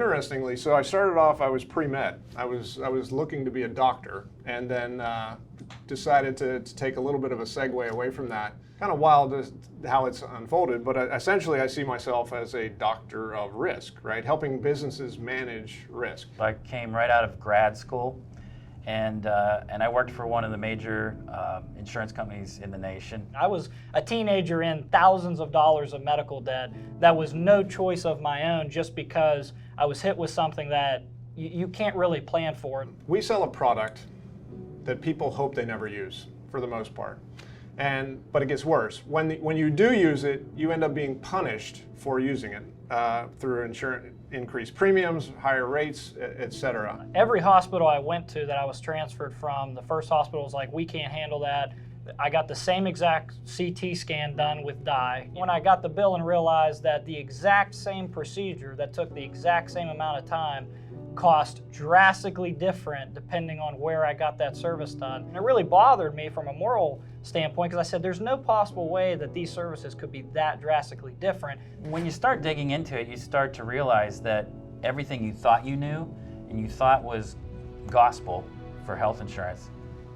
interestingly, so I started off, I was pre-med. I was looking to be a doctor, and then decided to take a little bit of a segue away from that. Kind of wild how it's unfolded, but essentially I see myself as a doctor of risk, right? Helping businesses manage risk. I came right out of grad school, and I worked for one of the major insurance companies in the nation. I was a teenager in thousands of dollars of medical debt. That was no choice of my own, just because I was hit with something that you can't really plan for. We sell a product that people hope they never use, for the most part. But it gets worse. When you do use it, you end up being punished for using it through increased premiums, higher rates, etc. Every hospital I went to that I was transferred from, the first hospital was like, we can't handle that. I got the same exact CT scan done with dye. When I got the bill and realized that the exact same procedure that took the exact same amount of time cost drastically different depending on where I got that service done. And it really bothered me from a moral standpoint, because I said there's no possible way that these services could be that drastically different. When you start digging into it, you start to realize that everything you thought you knew and you thought was gospel for health insurance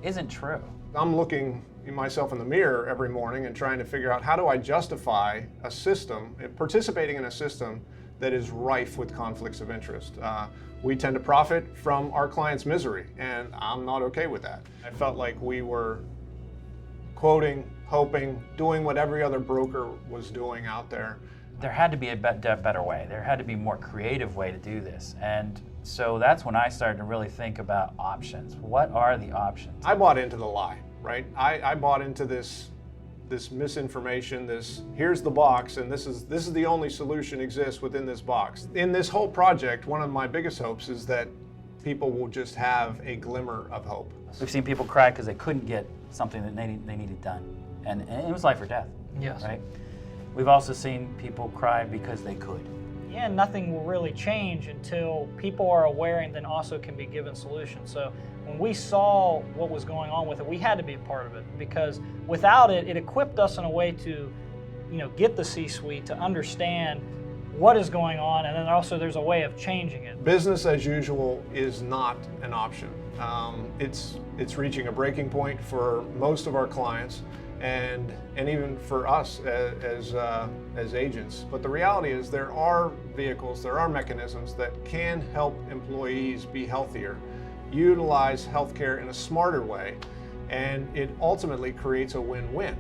isn't true. I'm looking myself in the mirror every morning and trying to figure out, how do I justify a system, participating in a system that is rife with conflicts of interest. We tend to profit from our clients' misery, and I'm not okay with that. I felt like we were quoting, hoping, doing what every other broker was doing out there. There had to be a better way. There had to be a more creative way to do this. And so that's when I started to really think about options. What are the options? I bought into the lie, right? I bought into this misinformation, here's the box, and this is the only solution exists within this box. In this whole project, one of my biggest hopes is that people will just have a glimmer of hope. We've seen people cry because they couldn't get something that they needed done, and it was life or death. Yes. Right? We've also seen people cry because they could. Yeah, nothing will really change until people are aware and then also can be given solutions. So when we saw what was going on with it, we had to be a part of it, because without it, it equipped us in a way to, get the C-suite to understand what is going on, and then also there's a way of changing it. Business as usual is not an option. It's reaching a breaking point for most of our clients, and even for us as agents. But the reality is there are vehicles, there are mechanisms that can help employees be healthier, utilize healthcare in a smarter way, and it ultimately creates a win-win.